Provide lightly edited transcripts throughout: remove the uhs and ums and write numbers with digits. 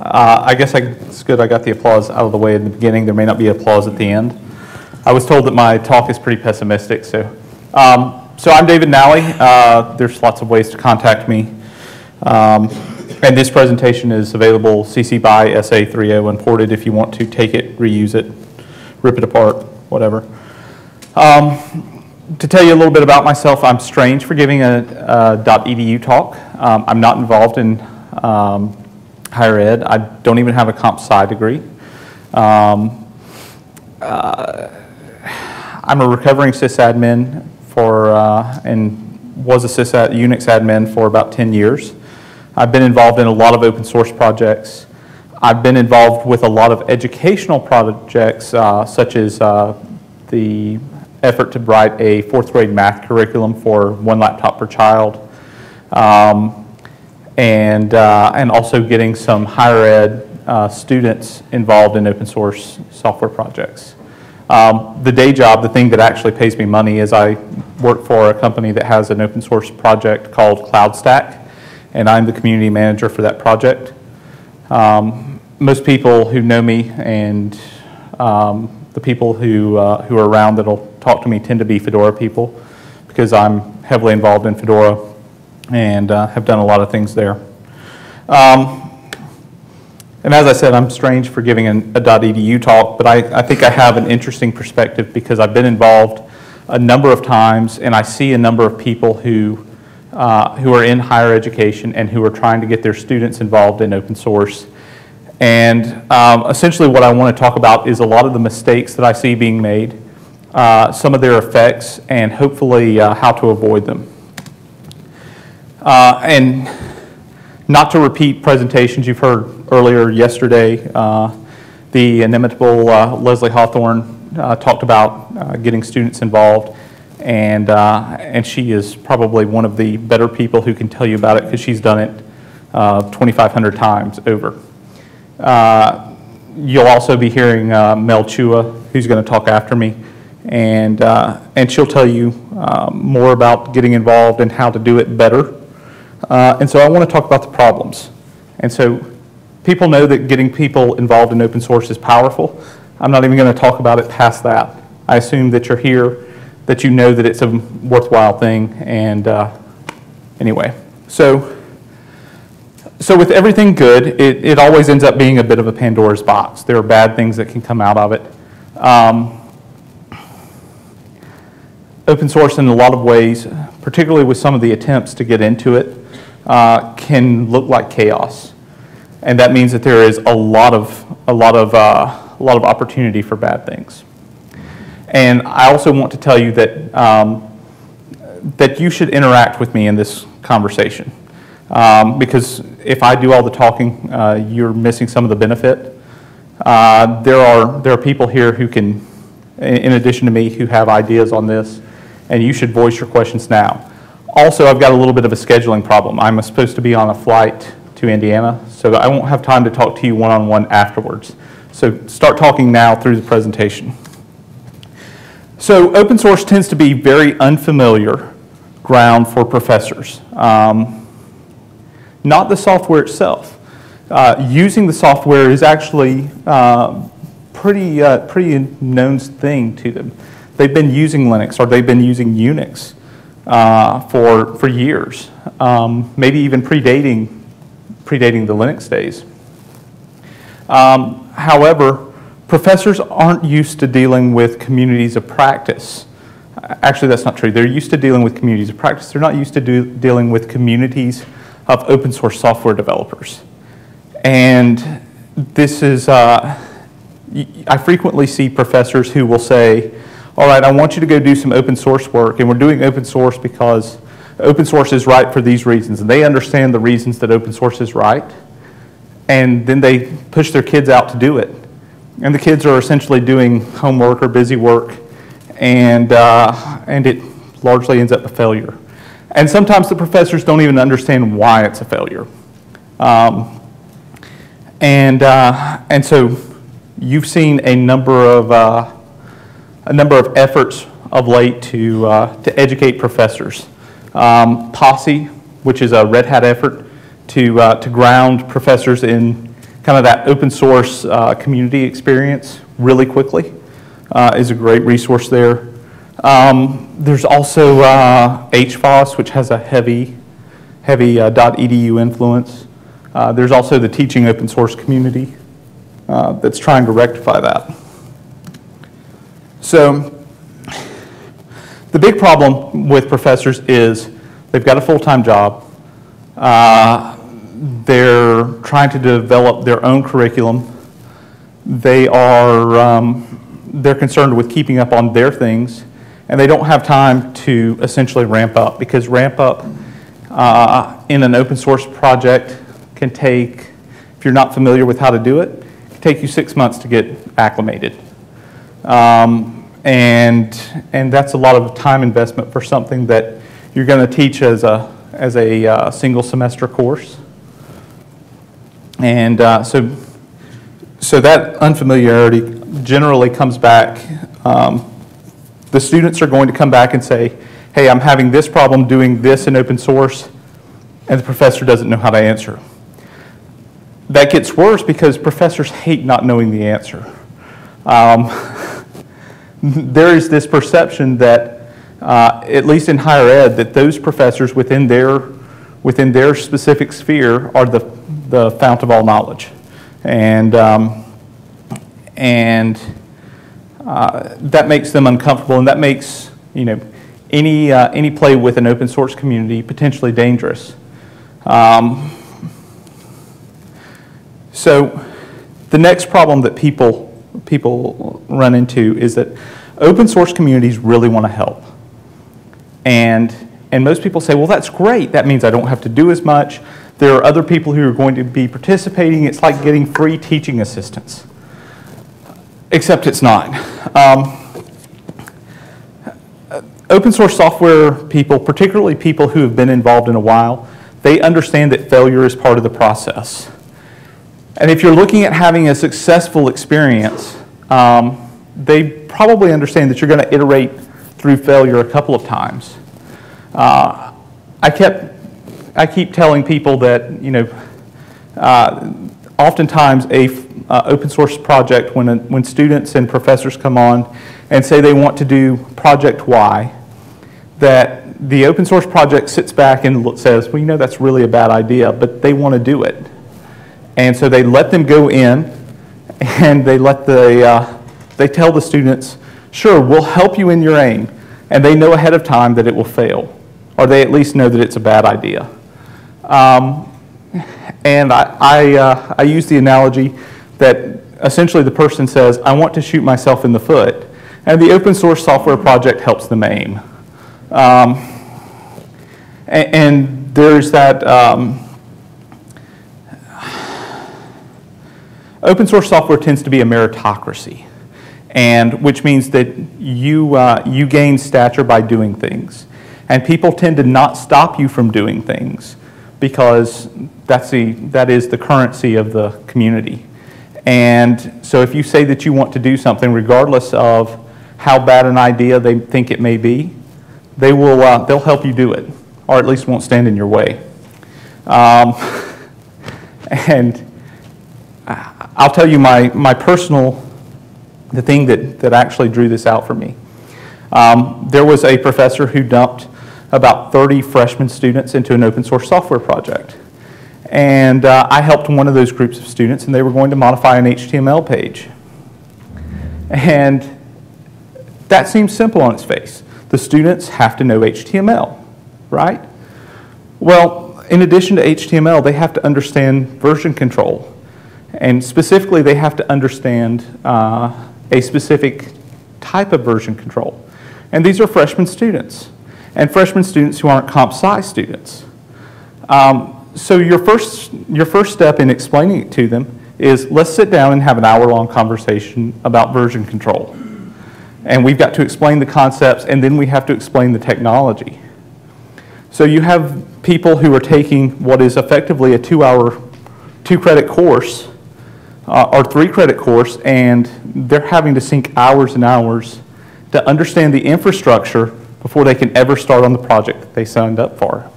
I guess it's good I got the applause out of the way in the beginning. There may not be applause at the end. I was told that my talk is pretty pessimistic, so I'm David Nalley. There's lots of ways to contact me. And this presentation is available CC by SA30 and ported if you want to take it, reuse it, rip it apart, whatever. To tell you a little bit about myself, I'm strange for giving a .edu talk. I'm not involved in higher ed. I don't even have a comp sci degree. I'm a recovering sysadmin and was a Unix admin for about 10 years. I've been involved in a lot of open source projects. I've been involved with a lot of educational projects, such as the effort to write a 4th grade math curriculum for 1 laptop per child, and also getting some higher ed students involved in open source software projects. The day job, the thing that actually pays me money, is I work for a company that has an open source project called CloudStack, and I'm the community manager for that project. Most people who know me and the people who are around that'll talk to me tend to be Fedora people, because I'm heavily involved in Fedora and have done a lot of things there. And as I said, I'm strange for giving a .edu talk, but I think I have an interesting perspective because I've been involved a number of times, and I see a number of people who are in higher education and who are trying to get their students involved in open source. And essentially what I want to talk about is a lot of the mistakes that I see being made, some of their effects, and hopefully how to avoid them. And not to repeat presentations you've heard earlier yesterday, the inimitable Leslie Hawthorne talked about getting students involved. And she is probably one of the better people who can tell you about it because she's done it 2,500 times over. You'll also be hearing Mel Chua, who's going to talk after me, and she'll tell you more about getting involved and how to do it better. And so I want to talk about the problems. And so people know that getting people involved in open source is powerful. I'm not even going to talk about it past that. I assume that you're here, that you know that it's a worthwhile thing, and anyway. So with everything good, it always ends up being a bit of a Pandora's box. There are bad things that can come out of it. Open source in a lot of ways, particularly with some of the attempts to get into it, can look like chaos. And that means that there is a lot of opportunity for bad things. And I also want to tell you that, that you should interact with me in this conversation. Because if I do all the talking, you're missing some of the benefit. There are people here who can, in addition to me, who have ideas on this, and you should voice your questions now. Also, I've got a little bit of a scheduling problem. I'm supposed to be on a flight to Indiana, so I won't have time to talk to you one-on-one afterwards. So start talking now through the presentation. So open source tends to be very unfamiliar ground for professors. Not the software itself. Using the software is actually pretty known thing to them. They've been using Linux, or they've been using Unix for years, maybe even predating the Linux days. However, professors aren't used to dealing with communities of practice. Actually, that's not true. They're used to dealing with communities of practice. They're not used to dealing with communities of open source software developers. And this is, I frequently see professors who will say, all right, I want you to go do some open source work, and we're doing open source because open source is right for these reasons. And they understand the reasons that open source is right, and then they push their kids out to do it. And the kids are essentially doing homework or busy work, and it largely ends up a failure. And sometimes the professors don't even understand why it's a failure. And so you've seen a number of efforts of late to educate professors. Posse, which is a Red Hat effort to ground professors in kind of that open source community experience really quickly is a great resource there. There's also HFOSS, which has a heavy .edu influence. There's also the teaching open source community that's trying to rectify that. So the big problem with professors is they've got a full-time job. They're trying to develop their own curriculum. They're concerned with keeping up on their things, and they don't have time to essentially ramp up, because ramp up in an open source project can take, if you're not familiar with how to do it, it can take you 6 months to get acclimated. And that's a lot of time investment for something that you're going to teach as a single semester course. And so that unfamiliarity generally comes back. The students are going to come back and say, hey, I'm having this problem doing this in open source, and the professor doesn't know how to answer. That gets worse because professors hate not knowing the answer. There is this perception that, at least in higher ed, that those professors within their specific sphere are the fount of all knowledge, and that makes them uncomfortable, and that makes any play with an open source community potentially dangerous. So the next problem that people run into is that open source communities really want to help. And most people say, well, that's great. That means I don't have to do as much. There are other people who are going to be participating. It's like getting free teaching assistance. Except it's not. Open source software people, particularly people who have been involved in a while, they understand that failure is part of the process. And if you're looking at having a successful experience, they probably understand that you're going to iterate through failure a couple of times. I keep telling people that oftentimes a open source project, when students and professors come on and say they want to do project Y, that the open source project sits back and says, well, that's really a bad idea, but they want to do it. And so they let them go in, and they tell the students, sure, we'll help you in your aim, and they know ahead of time that it will fail, or they at least know that it's a bad idea. And I use the analogy that essentially the person says, I want to shoot myself in the foot, and the open source software project helps them aim. And there's that open source software tends to be a meritocracy, and which means that you gain stature by doing things, and people tend to not stop you from doing things because that is the currency of the community. And so if you say that you want to do something, regardless of how bad an idea they think it may be, they'll help you do it, or at least won't stand in your way. And I'll tell you the thing that actually drew this out for me. There was a professor who dumped about 30 freshman students into an open source software project. And I helped one of those groups of students, and they were going to modify an HTML page. And that seems simple on its face. The students have to know HTML, right? Well, in addition to HTML, they have to understand version control. And specifically, they have to understand a specific type of version control. And these are freshman students, and freshman students who aren't comp sci students. So your first step in explaining it to them is, let's sit down and have an hour-long conversation about version control. And we've got to explain the concepts, and then we have to explain the technology. So you have people who are taking what is effectively a 2-credit course, or 3-credit course, and they're having to sink hours and hours to understand the infrastructure before they can ever start on the project that they signed up for.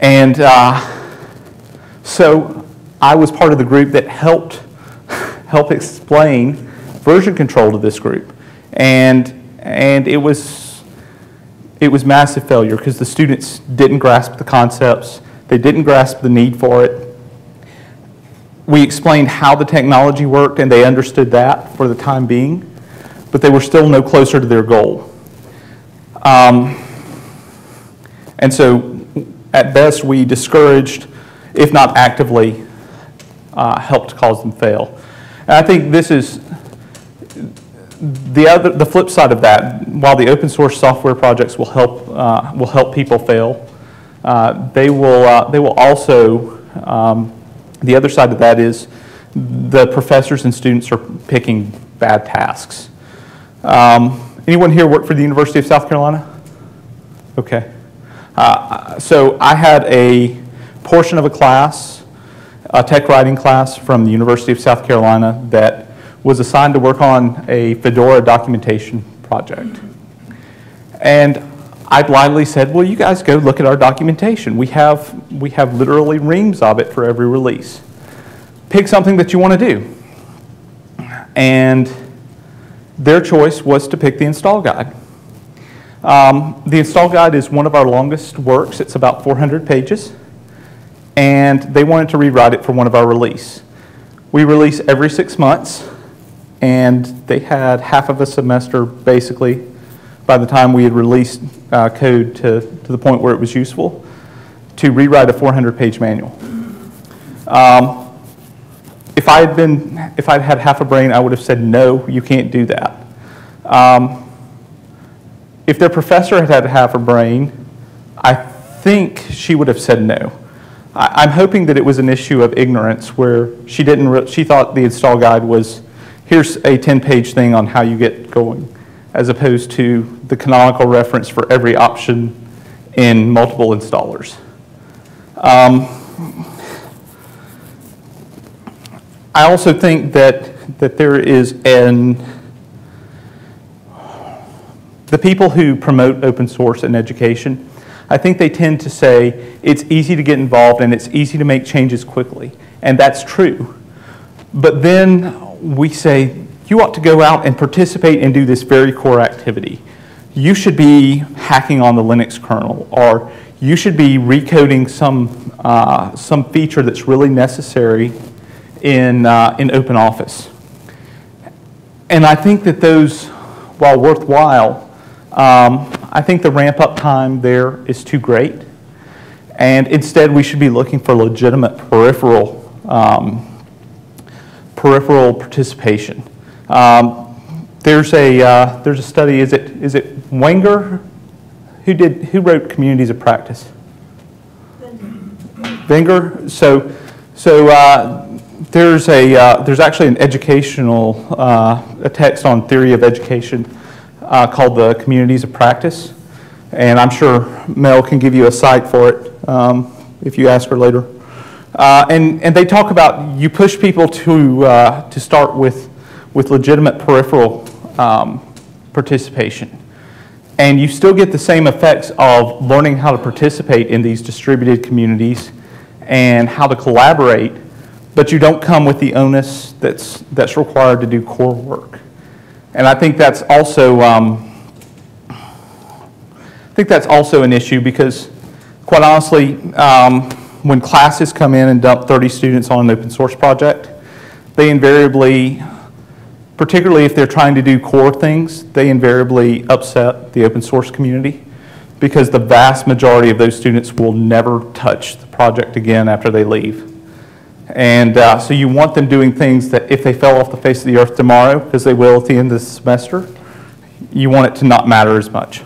And so I was part of the group that help explain version control to this group. And it was massive failure because the students didn't grasp the concepts. They didn't grasp the need for it. We explained how the technology worked, and they understood that for the time being, but they were still no closer to their goal. And so, at best, we discouraged, if not actively, helped cause them fail. And I think this is the flip side of that. While the open source software projects will help people fail, they will also. The other side of that is the professors and students are picking bad tasks. Anyone here work for the University of South Carolina? Okay. So I had a portion of a class, a tech writing class from the University of South Carolina that was assigned to work on a Fedora documentation project. And I blithely said, well, you guys go look at our documentation. We have literally reams of it for every release. Pick something that you want to do. And their choice was to pick the install guide. The install guide is one of our longest works. It's about 400 pages. And they wanted to rewrite it for one of our release. We release every 6 months, and they had half of a semester, basically, by the time we had released code to the point where it was useful, to rewrite a 400-page manual. If I'd had half a brain, I would have said, no, you can't do that. If their professor had had half a brain, I think she would have said no. I'm hoping that it was an issue of ignorance where she thought the install guide was, here's a 10-page thing on how you get going, as opposed to the canonical reference for every option in multiple installers. I also think that there is the people who promote open source in education, I think they tend to say it's easy to get involved and it's easy to make changes quickly. And that's true. But then we say, you ought to go out and participate and do this very core activity. You should be hacking on the Linux kernel, or you should be recoding some feature that's really necessary in OpenOffice. And I think that those, while worthwhile, I think the ramp-up time there is too great. And instead, we should be looking for legitimate peripheral participation. There's a study. Is it Wenger? Who wrote Communities of Practice? Wenger. So there's actually an educational a text on theory of education called the Communities of Practice, and I'm sure Mel can give you a site for it if you ask her later. And they talk about you push people to start with legitimate peripheral participation, and you still get the same effects of learning how to participate in these distributed communities and how to collaborate, but you don't come with the onus that's required to do core work. And I think that's also an issue because, quite honestly, when classes come in and dump 30 students on an open source project, they invariably, particularly if they're trying to do core things, they invariably upset the open source community because the vast majority of those students will never touch the project again after they leave. And so you want them doing things that if they fell off the face of the earth tomorrow, because they will at the end of the semester, you want it to not matter as much.